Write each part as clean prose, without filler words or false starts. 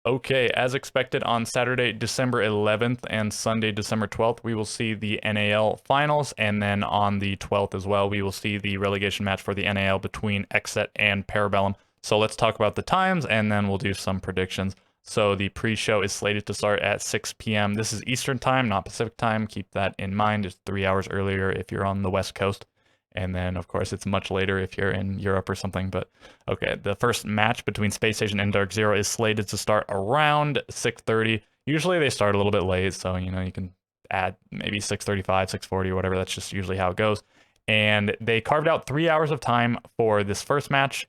Okay, as expected on Saturday, December 11th and Sunday, December 12th, we will see the NAL finals. And then on the 12th as well, we will see the relegation match for the NAL between Exet and Parabellum. So let's talk about the times and then we'll do some predictions. So the pre-show is slated to start at 6 p.m. This is Eastern time, not Pacific time. Keep that in mind. It's 3 hours earlier if you're on the West Coast. And then, of course, it's much later if you're in Europe or something. But okay, the first match between Space Station and Dark Zero is slated to start around 6:30. Usually they start a little bit late, so you can add maybe 6:35, 6:40, or whatever. That's just usually how it goes. And they carved out 3 hours of time for this first match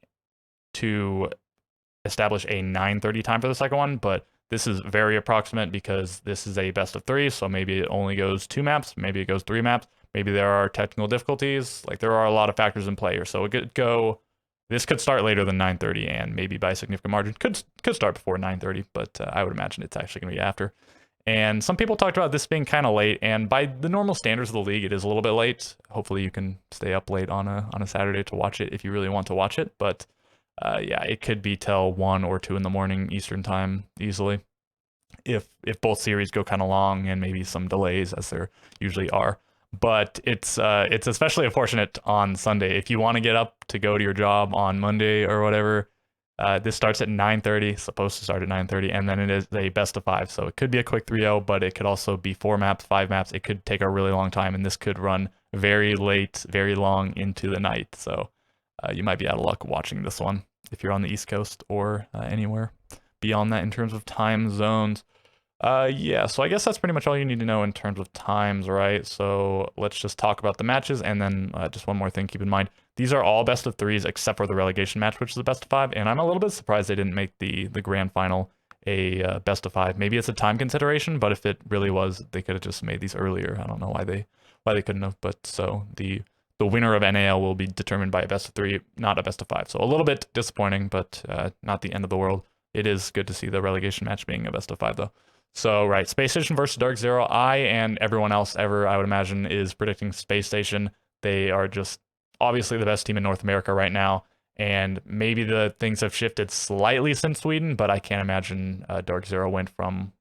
to establish a 9:30 time for the second one. But this is very approximate because this is a best of three, so maybe it only goes 2 maps, maybe it goes 3 maps. Maybe there are technical difficulties. Like there are a lot of factors in play here. So it could go. This could start later than 9:30, and maybe by a significant margin could start before 9:30. But I would imagine it's actually going to be after. And some people talked about this being kind of late, and by the normal standards of the league, it is a little bit late. Hopefully, you can stay up late on a Saturday to watch it if you really want to watch it. But yeah, it could be till 1 or 2 in the morning Eastern time easily, if both series go kind of long and maybe some delays as there usually are. But it's especially unfortunate on Sunday. If you want to get up to go to your job on Monday or whatever, this starts at 9:30, supposed to start at 9:30, and then it is a best of 5. So it could be a quick 3-0, but it could also be 4 maps, 5 maps. It could take a really long time, and this could run very late, very long into the night. So you might be out of luck watching this one if you're on the East Coast or anywhere beyond that in terms of time zones. Yeah, so I guess that's pretty much all you need to know in terms of times, right? So let's just talk about the matches, and then just one more thing, keep in mind, these are all best of 3s except for the relegation match, which is a best of 5, and I'm a little bit surprised they didn't make the grand final a best of 5. Maybe it's a time consideration, but if it really was, they could have just made these earlier. I don't know why they couldn't have, but so the winner of NAL will be determined by a best of 3, not a best of 5. So a little bit disappointing, but not the end of the world. It is good to see the relegation match being a best of 5, though. So, right, Space Station versus Dark Zero. I and everyone else ever, I would imagine, is predicting Space Station. They are just obviously the best team in North America right now. And maybe the things have shifted slightly since Sweden, but I can't imagine Dark Zero went from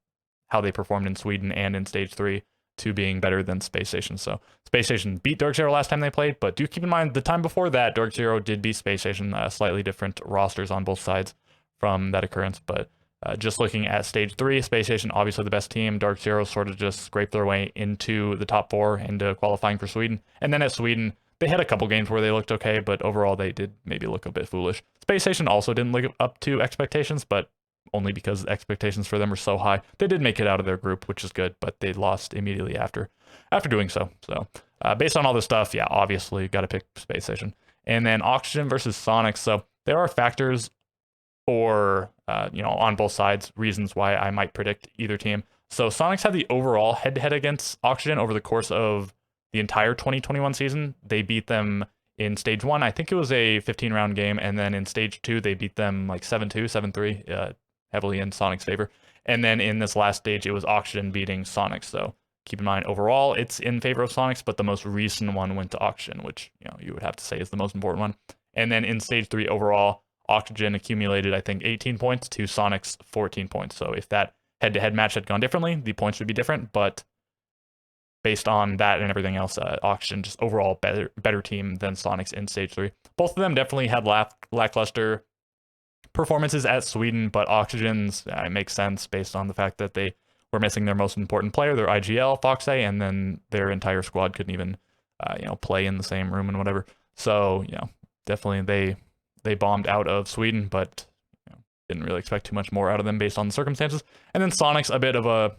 how they performed in Sweden and in Stage 3 to being better than Space Station. So Space Station beat Dark Zero last time they played, but do keep in mind the time before that, Dark Zero did beat Space Station, slightly different rosters on both sides from that occurrence, but just looking at Stage 3, Space Station, obviously the best team. Dark Zero sort of just scraped their way into the top 4 into qualifying for Sweden. And then at Sweden, they had a couple games where they looked okay, but overall they did maybe look a bit foolish. Space Station also didn't live up to expectations, but only because expectations for them were so high. They did make it out of their group, which is good, but they lost immediately after doing so. So based on all this stuff, yeah, obviously got to pick Space Station. And then Oxygen versus Sonic. So there are factors or on both sides, reasons why I might predict either team. So Sonics had the overall head-to-head against Oxygen over the course of the entire 2021 season. They beat them in Stage 1. I think it was a 15-round game, and then in Stage 2, they beat them like 7-2, 7-3, heavily in Sonic's favor. And then in this last stage, it was Oxygen beating Sonics. So keep in mind, overall, it's in favor of Sonics, but the most recent one went to Oxygen, which you would have to say is the most important one. And then in Stage 3 overall, Oxygen accumulated, I think, 18 points to Sonic's 14 points. So if that head-to-head match had gone differently, the points would be different. But based on that and everything else, Oxygen just overall better team than Sonic's in Stage 3. Both of them definitely had lackluster performances at Sweden, but Oxygen's it makes sense based on the fact that they were missing their most important player, their IGL, Foxay, and then their entire squad couldn't even play in the same room and whatever. So definitely they bombed out of Sweden, but didn't really expect too much more out of them based on the circumstances. And then Sonic's a bit of a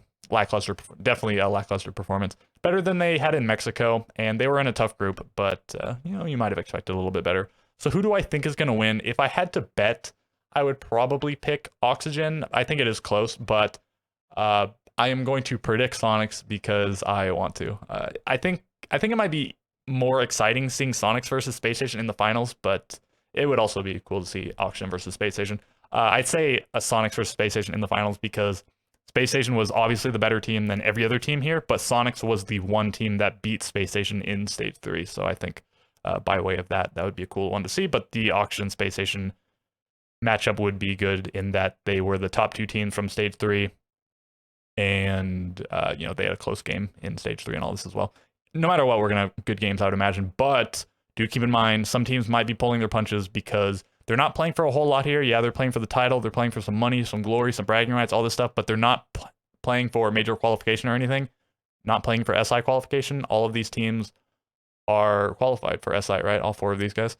definitely a lackluster performance. Better than they had in Mexico, and they were in a tough group, but you might have expected a little bit better. So who do I think is going to win? If I had to bet, I would probably pick Oxygen. I think it is close, but I am going to predict Sonics because I want to. I think it might be more exciting seeing Sonics versus Space Station in the finals, but it would also be cool to see Oxygen versus Space Station. I'd say a Sonics versus Space Station in the finals because Space Station was obviously the better team than every other team here, but Sonics was the one team that beat Space Station in Stage 3. So I think by way of that would be a cool one to see. But the Oxygen Space Station matchup would be good in that they were the top 2 teams from stage 3, and you know, they had a close game in stage 3 and all this as well. No matter what, we're gonna have good games, I would imagine. But do keep in mind, some teams might be pulling their punches because they're not playing for a whole lot here. Yeah, they're playing for the title, they're playing for some money, some glory, some bragging rights, all this stuff, but they're not playing for major qualification or anything. Not playing for SI qualification. All of these teams are qualified for SI, right? All 4 of these guys.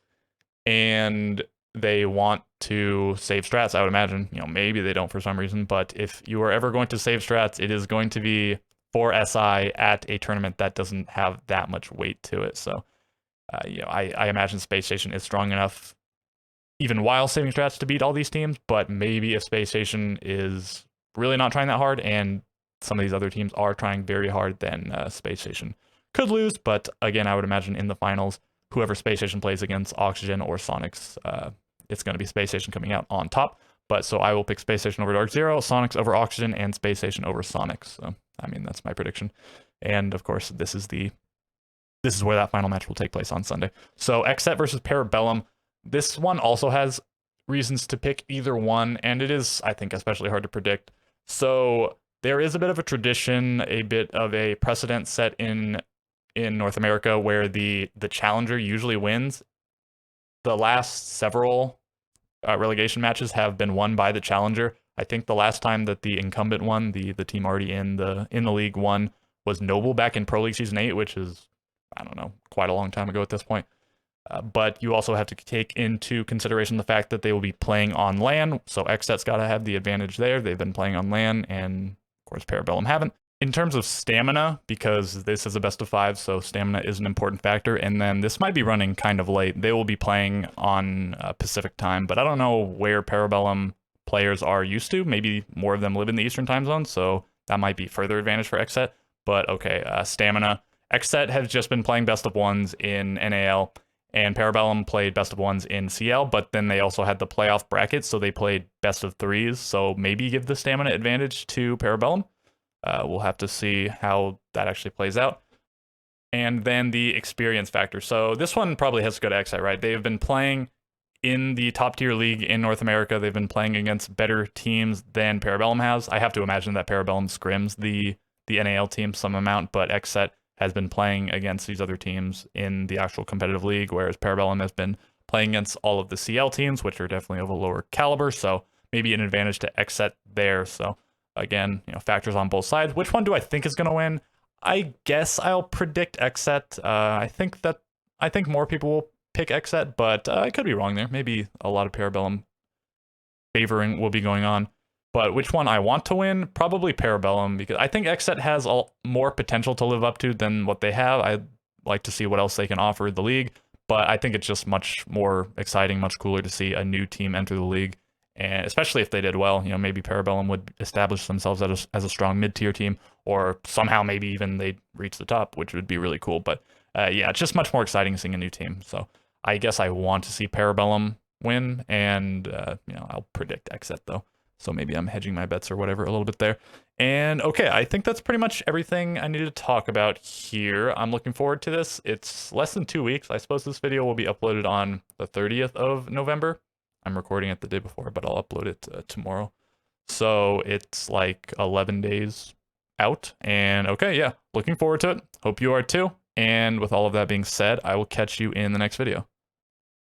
And they want to save strats, I would imagine. You know, maybe they don't for some reason, but if you are ever going to save strats, it is going to be for SI at a tournament that doesn't have that much weight to it. So, you know, I imagine Space Station is strong enough, even while saving strats, to beat all these teams. But maybe if Space Station is really not trying that hard, and some of these other teams are trying very hard, then Space Station could lose. But again, I would imagine in the finals, whoever Space Station plays against, Oxygen or Sonics, it's going to be Space Station coming out on top. But so I will pick Space Station over Dark Zero, Sonics over Oxygen, and Space Station over Sonics. So I mean, that's my prediction. And of course, this is where that final match will take place on Sunday. So XSET versus Parabellum. This one also has reasons to pick either one, and it is, I think, especially hard to predict. So there is a bit of a tradition, a bit of a precedent set in North America where the challenger usually wins. The last several relegation matches have been won by the challenger. I think the last time that the incumbent won, the team already in the league won, was Noble back in Pro League Season 8, which is, I don't know, quite a long time ago at this point. But you also have to take into consideration the fact that they will be playing on LAN, so XSET's got to have the advantage there. They've been playing on LAN, and of course Parabellum haven't. In terms of stamina, because this is a best of 5, so stamina is an important factor, and then this might be running kind of late. They will be playing on Pacific time, but I don't know where Parabellum players are used to. Maybe more of them live in the Eastern time zone, so that might be further advantage for XSET. But okay, stamina. XSET has just been playing best of 1s in NAL, and Parabellum played best of 1s in CL, but then they also had the playoff bracket, so they played best of 3s, so maybe give the stamina advantage to Parabellum. We'll have to see how that actually plays out. And then the experience factor. So this one probably has to go to XSET, right? They've been playing in the top tier league in North America. They've been playing against better teams than Parabellum has. I have to imagine that Parabellum scrims the NAL team some amount, but XSET has been playing against these other teams in the actual competitive league, whereas Parabellum has been playing against all of the CL teams, which are definitely of a lower caliber. So maybe an advantage to XSET there. So again, you know, factors on both sides. Which one do I think is going to win? I guess I'll predict XSET. I think more people will pick XSET, but I could be wrong there. Maybe a lot of Parabellum favoring will be going on. But which one I want to win? Probably Parabellum, because I think XSET has more potential to live up to than what they have. I'd like to see what else they can offer the league, but I think it's just much more exciting, much cooler to see a new team enter the league. And especially if they did well, you know, maybe Parabellum would establish themselves as a strong mid-tier team, or somehow maybe even they'd reach the top, which would be really cool. But yeah, it's just much more exciting seeing a new team. So I guess I want to see Parabellum win, and you know, I'll predict XSET though. So maybe I'm hedging my bets or whatever a little bit there. And okay, I think that's pretty much everything I need to talk about here. I'm looking forward to this. It's less than 2 weeks. I suppose this video will be uploaded on the 30th of November. I'm recording it the day before, but I'll upload it tomorrow. So it's like 11 days out. And okay, yeah, looking forward to it. Hope you are too. And with all of that being said, I will catch you in the next video.